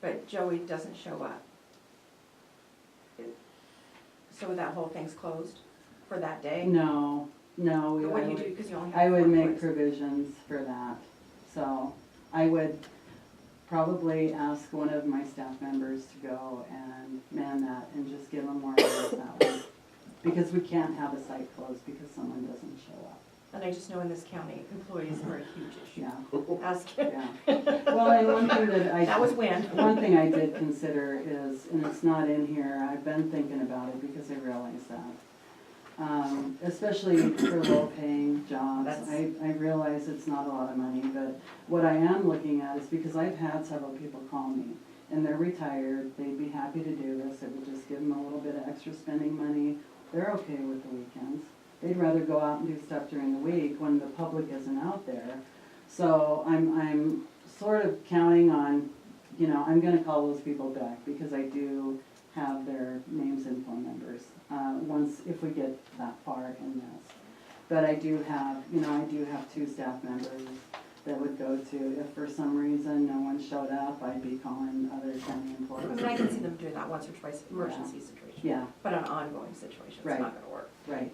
but Joey doesn't show up. So that whole thing's closed for that day? No, But what do you do, because you only have I would 4 make employees? provisions for that. So I would probably ask one of my staff members to go and man that and just give them more hours that way. Because we can't have a site closed because someone doesn't show up. And I just know in this county, employees are a huge issue. Yeah, Ask, yeah. Well, and one thing that was wind. one thing I did consider is, and it's not in here, I've been thinking about it because I realize that. Especially for low-paying jobs, I realize it's not a lot of money, but what I am looking at is because I've had several people call me, and they're retired, they'd be happy to do this, it would just give them a little bit of extra spending money, they're okay with the weekends. They'd rather go out and do stuff during the week when the public isn't out there. So I'm sort of counting on, I'm gonna call those people back because I do have their names and phone numbers, if we get that far in this. But I do have, I do have 2 staff members that would go to, if for some reason no one showed up, I'd be calling other county I employees. mean, I can see them doing that once or twice, emergency situation. Yeah, But an ongoing situation, it's Right. not gonna work. right.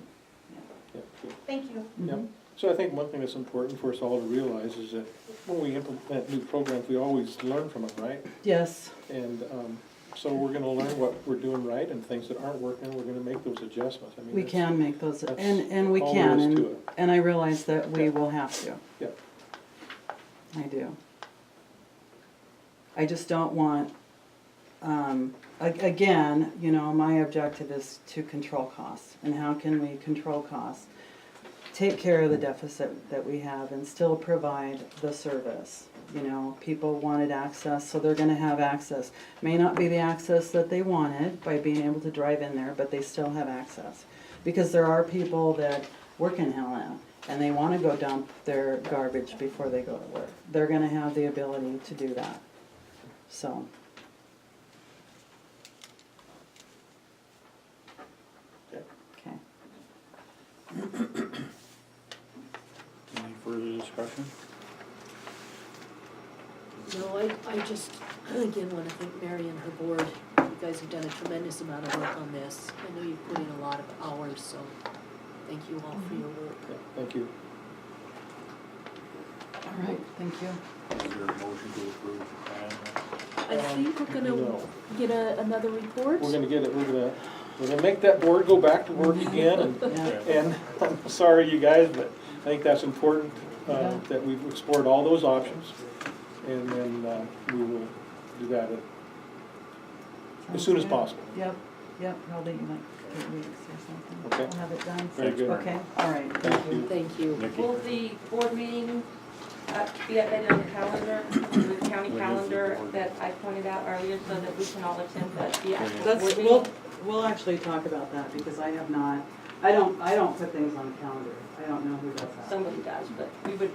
Yeah, good. Thank you. Yep. So I think one thing that's important for us all to realize is that when we implement new programs, we always learn from them, right? Yes, And so we're gonna learn what we're doing right, and things that aren't working, we're gonna make those adjustments. I mean, we that's can make those, that's and we all there can, is to and, it. and I realize that we Yeah. will have to. Yeah. I do. I just don't want, again, my objective is to control costs. And how can we control costs? Take care of the deficit that we have and still provide the service. People wanted access, so they're gonna have access. May not be the access that they wanted by being able to drive in there, but they still have access. Because there are people that work in Helena, and they wanna go dump their garbage before they go to work. They're gonna have the ability to do that, so. Okay. Any further discussion? No, I just, again, wanna thank Mary and her board. You guys have done a tremendous amount of work on this. I know you've put in a lot of hours, so thank you all for your work. Yeah, thank you. All right, thank you. Is there a motion to approve the plan? I think we're gonna No. get another report. We're gonna get it, we're gonna make that board go back to work again, and, Yeah. and I'm sorry, you guys, but I think that's important, Yeah. that we've explored all those options. And then, we will do that as soon as possible. Yep, probably like 8 weeks or something. Okay. We'll have it done. Very good. Okay, all right, Thank you. Thank you. Nikki? Will the board meeting be updated on the calendar, the county When is the calendar board? that I pointed out earlier, so that we can all attend the actual That's, board meeting? we'll actually talk about that, because I have not, I don't put things on the calendar. I don't know who does that. Somebody does, but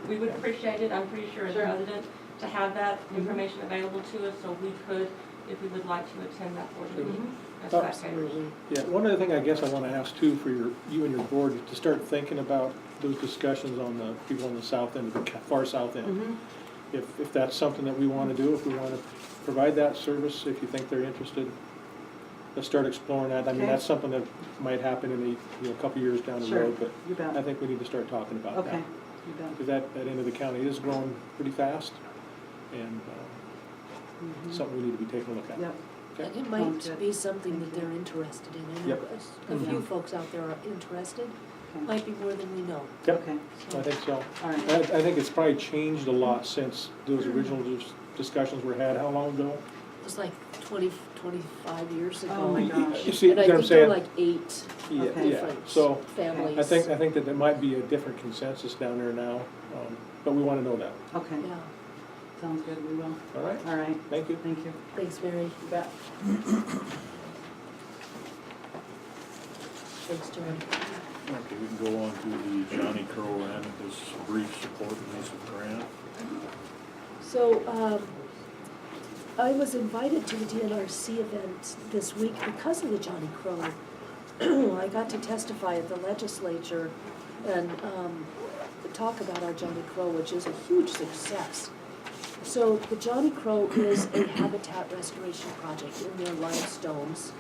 we would appreciate it, I'm pretty sure as Sure. president, to have that information available to us, so we could, if we would like to attend that board meeting as spectators. Absolutely. Yeah, one other thing I guess I wanna ask too for you and your board is to start thinking about those discussions on the people on the south end, the far south end. Mhm. If that's something that we wanna do, if we wanna provide that service, if you think they're interested, let's start exploring that. I mean, Okay. that's something that might happen in a couple years down the Sure. road, but You I bet. think we need to start talking about that. Okay, you bet. Because that end of the county is growing pretty fast, and Mhm. something we need to be taking a look at. Yep, Okay? And it Sounds might good. be something that they're interested in. I know Yep. a few Mhm. folks out there are interested, okay, might be more than we know. Yep, okay, I think so. all right. I think it's probably changed a lot since those original discussions were had, how long ago? It was like 25 years ago. Oh my gosh. You see And I what I'm think there were saying? like 8 Yeah, Okay. yeah, different so families. I think that there might be a different consensus down there now, but we wanna know that, Okay, Yeah, sounds good, we will. all right? All right, Thank you. thank you. thanks, Mary. You bet. Thanks, John. Okay, we can go on to the Johnny Crow Amicus brief support release of grant. So, I was invited to the DNRC event this week because of the Johnny Crow. I got to testify at the legislature and talk about our Johnny Crow, which is a huge success. So the Johnny Crow is a habitat restoration project in their limestones.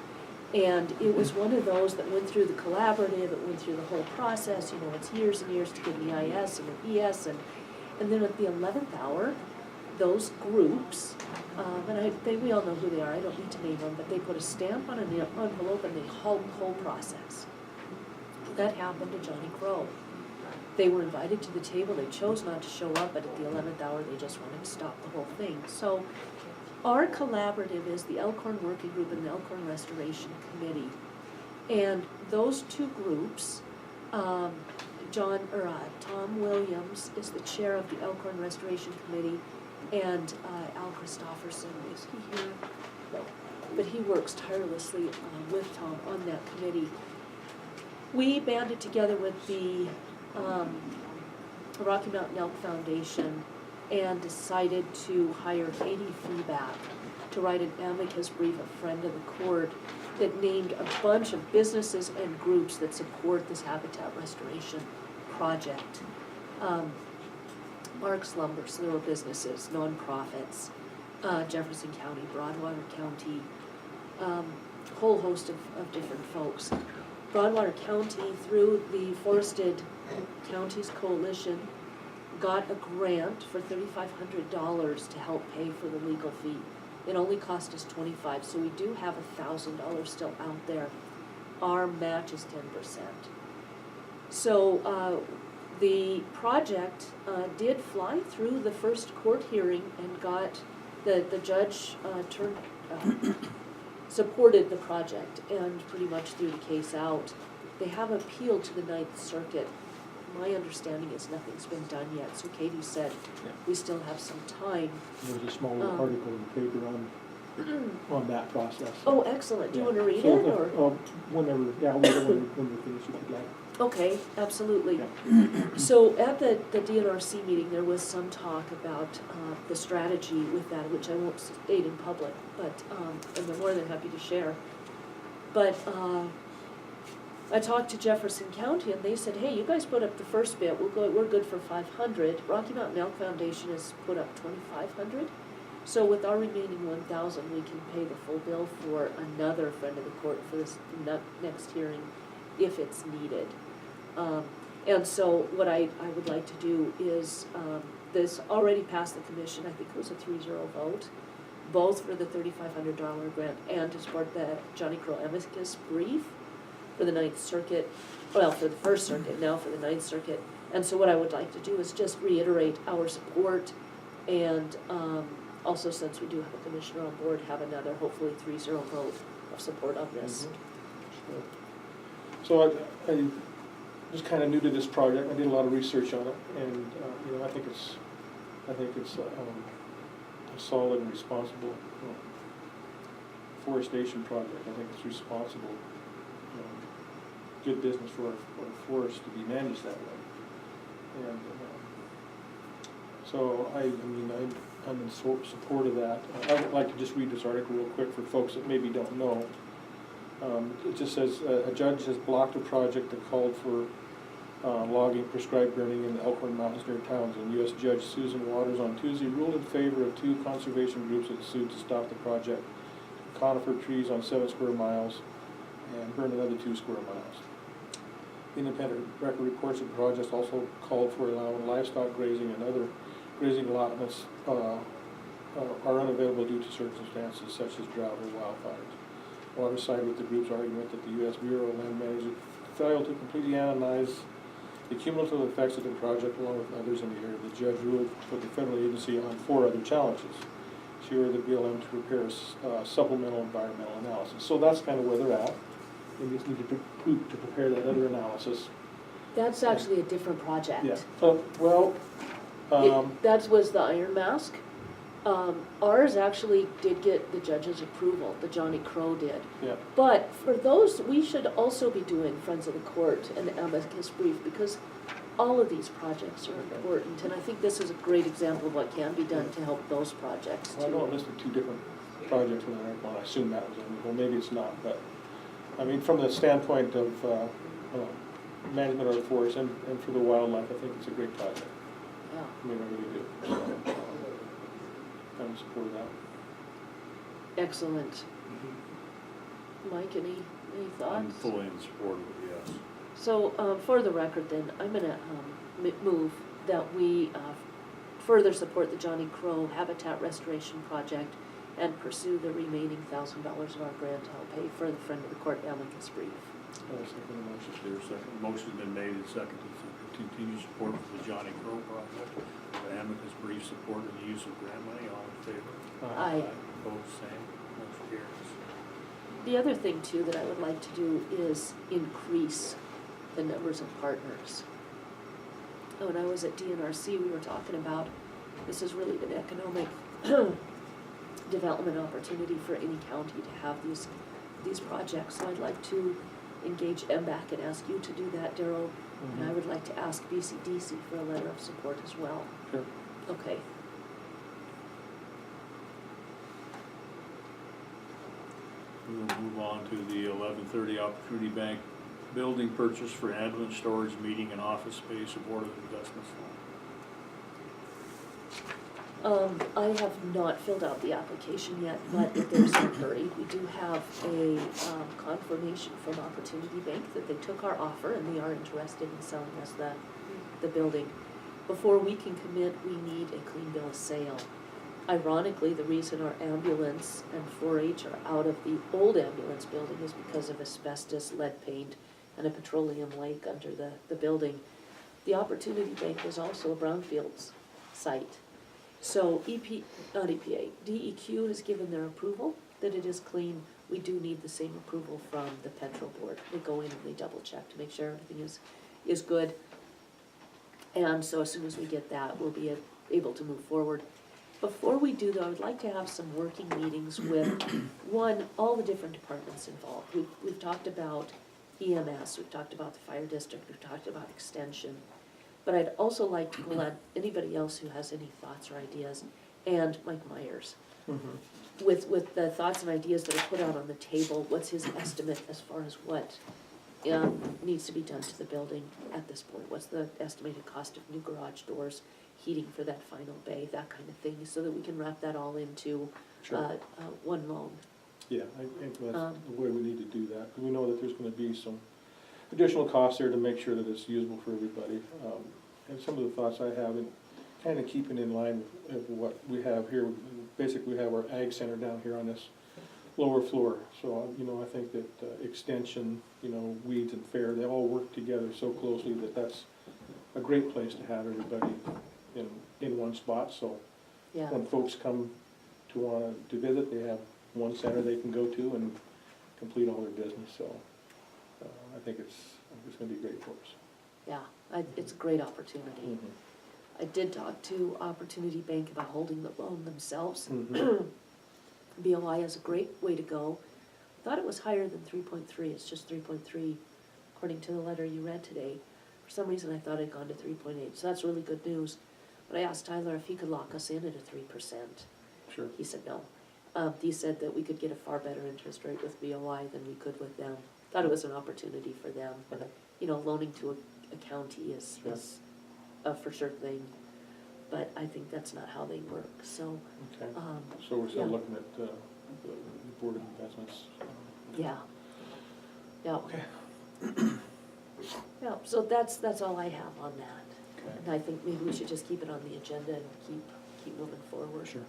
And it was one of those that went through the collaborative, it went through the whole process, it's years and years to get an EIS and an ES, and then at the 11th hour, those groups, we all know who they are, I don't need to name them, but they put a stamp on an envelope and they halt the whole process. That happened to Johnny Crow. They were invited to the table, they chose not to show up, but at the 11th hour, they just wanted to stop the whole thing. So our collaborative is the Elkhorn Working Group and the Elkhorn Restoration Committee. And those two groups, Tom Williams is the chair of the Elkhorn Restoration Committee, and Al Christofferson, is he here? No, but he works tirelessly with Tom on that committee. We banded together with the Rocky Mountain Elk Foundation and decided to hire Katie Feeback to write an amicus brief, a friend of the court, that named a bunch of businesses and groups that support this habitat restoration project. Mark's Lumber, so there were businesses, nonprofits, Jefferson County, Broadwater County, whole host of different folks. Broadwater County, through the Forested Counties Coalition, got a grant for $3,500 to help pay for the legal fee. It only cost us $25, so we do have $1,000 still out there. Our match is 10%. So the project did fly through the first court hearing and got, the judge supported the project and pretty much threw the case out. They have appealed to the Ninth Circuit. My understanding is nothing's been done yet, so Katie said Yeah. we still have some time. There was a small little article in the paper on that process. Oh, excellent. Do you Yeah. want to read So, it, or? Whenever, yeah, I'll read it when we finish if you'd like. Okay, absolutely. Yeah. So at the DNRC meeting, there was some talk about the strategy with that, which I won't state in public, but, and I'm more than happy to share. But I talked to Jefferson County and they said, hey, you guys put up the first bid, we're good for 500. Rocky Mountain Elk Foundation has put up 2,500. So with our remaining 1,000, we can pay the full bill for another friend of the court for this next hearing if it's needed. And so what I would like to do is, this already passed the commission, I think it was a 3-0 vote, both for the $3,500 grant and to support the Johnny Crow amicus brief for the Ninth Circuit, well, for the First Circuit, now for the Ninth Circuit. And so what I would like to do is just reiterate our support and also, since we do have a commissioner on board, have another hopefully 3-0 vote of support on this. So I was kind of new to this project. I did a lot of research on it, and I think it's a solid and responsible forestation project. I think it's responsible, good business for our forest to be managed that way. And so I'm in support of that. I would like to just read this article real quick for folks that maybe don't know. It just says, a judge has blocked a project that called for logging prescribed burning in the Elkhorn Mountains near Townsend. U.S. Judge Susan Waters on Tuesday ruled in favor of 2 conservation groups that sued to stop the project. Conifer trees on 7 square miles and burn another 2 square miles. Independent record reports of the project also called for allowing livestock grazing and other grazing allotments are unavailable due to circumstances such as drought or wildfires. Waters sided with the group's argument that the U.S. Bureau of Land Management failed to completely analyze the cumulative effects of the project along with others in the area. The judge ruled for the federal agency on 4 other challenges. She ordered the BLM to prepare a supplemental environmental analysis. So that's kind of where they're at. They just need to prepare that other analysis. That's actually a different project. Yeah. That was the Iron Mask. Ours actually did get the judge's approval, the Johnny Crow did. Yeah. But for those, we should also be doing Friends of the Court and amicus brief, because all of these projects are important, and I think this is a great example of what can be done to help those projects Well, I know it too. listed 2 different projects in the article, and I assume that was in, well, maybe it's not, but, I mean, from the standpoint of management of the forest and for the wildlife, I think it's a great project. Yeah. I mean, I really do. So, kind of support that. Excellent. Mike, any thoughts? I'm fully in support of it, yes. So, for the record then, I'm gonna move that we further support the Johnny Crow Habitat Restoration Project and pursue the remaining $1,000 of our grant to help pay for the Friend of the Court amicus brief. I'll second the motion. Is there a second? Motion's been made and seconded to continue support for the Johnny Crow project. The amicus brief support and the use of grant money, all in favor? Aye. Opposed, same, motion carries. The other thing too that I would like to do is increase the numbers of partners. When I was at DNRC, we were talking about, this is really an economic development opportunity for any county to have these projects. So I'd like to engage MBAC and ask you to do that, Daryl. And I would like to ask BCDC for a letter of support as well. Sure. Okay. We'll move on to the 11:30 Opportunity Bank building purchase for admin, storage, meeting, and office space of Board of Investments. I have not filled out the application yet, but if there's no hurry, we do have a, confirmation from Opportunity Bank that they took our offer and they are interested in selling us the building. Before we can commit, we need a clean bill of sale. Ironically, the reason our ambulance and 4-H are out of the old ambulance building is because of asbestos, lead paint, and a petroleum lake under the building. The Opportunity Bank was also a brownfields site. So DEQ has given their approval that it is clean. We do need the same approval from the Petro Board. They go in and they double check to make sure everything is good. And so as soon as we get that, we'll be able to move forward. Before we do though, I would like to have some working meetings with, one, all the different departments involved. We've talked about EMS, we've talked about the fire district, we've talked about extension. But I'd also like to let anybody else who has any thoughts or ideas, and Mike Myers. With the thoughts and ideas that are put out on the table, what's his estimate as far as what needs to be done to the building at this point? What's the estimated cost of new garage doors, heating for that final bay, that kind of thing, so that we can wrap that all into Sure. one loan. Yeah, I think that's the way we need to do that. We know that there's gonna be some additional costs there to make sure that it's usable for everybody. And some of the thoughts I have, and kind of keeping in line with what we have here, basically we have our ag center down here on this lower floor. So, I think that extension, weeds and fair, they all work together so closely that that's a great place to have everybody in one spot. So Yeah, when folks come to visit, they have one center they can go to and complete all their business. So I think it's gonna be great for us. yeah, it's a great opportunity. I did talk to Opportunity Bank about holding the loan themselves. BOI is a great way to go. Thought it was higher than 3.3, it's just 3.3 according to the letter you read today. For some reason I thought it had gone to 3.8, so that's really good news. But I asked Tyler if he could lock us in at a 3%. Sure. He said no. He said that we could get a far better interest rate with BOI than we could with them. Thought it was an opportunity for them. Okay. Loaning to a county is a for sure thing, but I think that's not how they work, so, Okay, so we're still yeah. looking at the Board of Investments. yeah. Yeah, Okay. yeah, so that's all I have on that. Okay. And I think maybe we should just keep it on the agenda and keep moving forward. Sure.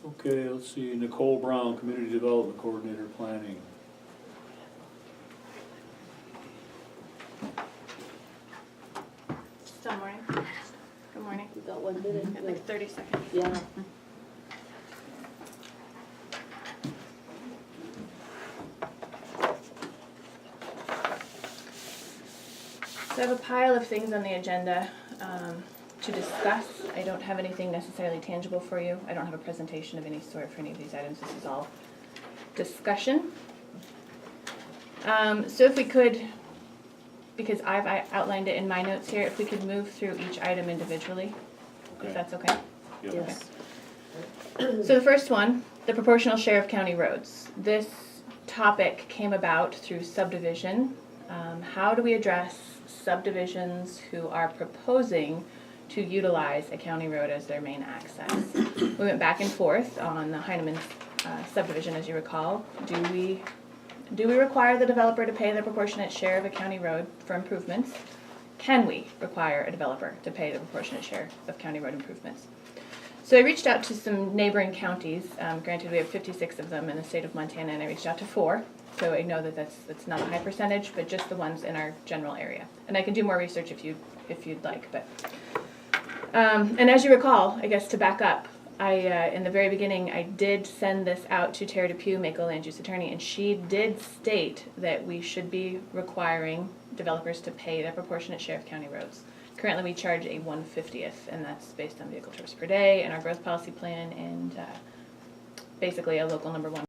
Okay, let's see, Nicole Brown, Community Development Coordinator, Planning. Still morning. Good morning. We've got 1 minute. Got like 30 seconds. Yeah, So I have a pile of things on the agenda to discuss. I don't have anything necessarily tangible for you. I don't have a presentation of any sort for any of these items. This is all discussion. So if we could, because I've outlined it in my notes here, if we could move through each item individually, Okay. if that's okay. Yep. yes. So the first one, the proportional share of county roads. This topic came about through subdivision. How do we address subdivisions who are proposing to utilize a county road as their main access? We went back and forth on the Heineman subdivision, as you recall. Do we require the developer to pay the proportionate share of a county road for improvements? Can we require a developer to pay the proportionate share of county road improvements? So I reached out to some neighboring counties. Granted, we have 56 of them in the state of Montana, and I reached out to 4. So I know that that's not a high percentage, but just the ones in our general area. And I can do more research if you'd like. But and as you recall, I guess to back up, in the very beginning, I did send this out to Tara Depew, Mako Land Use Attorney, and she did state that we should be requiring developers to pay their proportionate share of county roads. Currently, we charge a 1/50th, and that's based on vehicle trips per day and our growth policy plan and basically a local number 1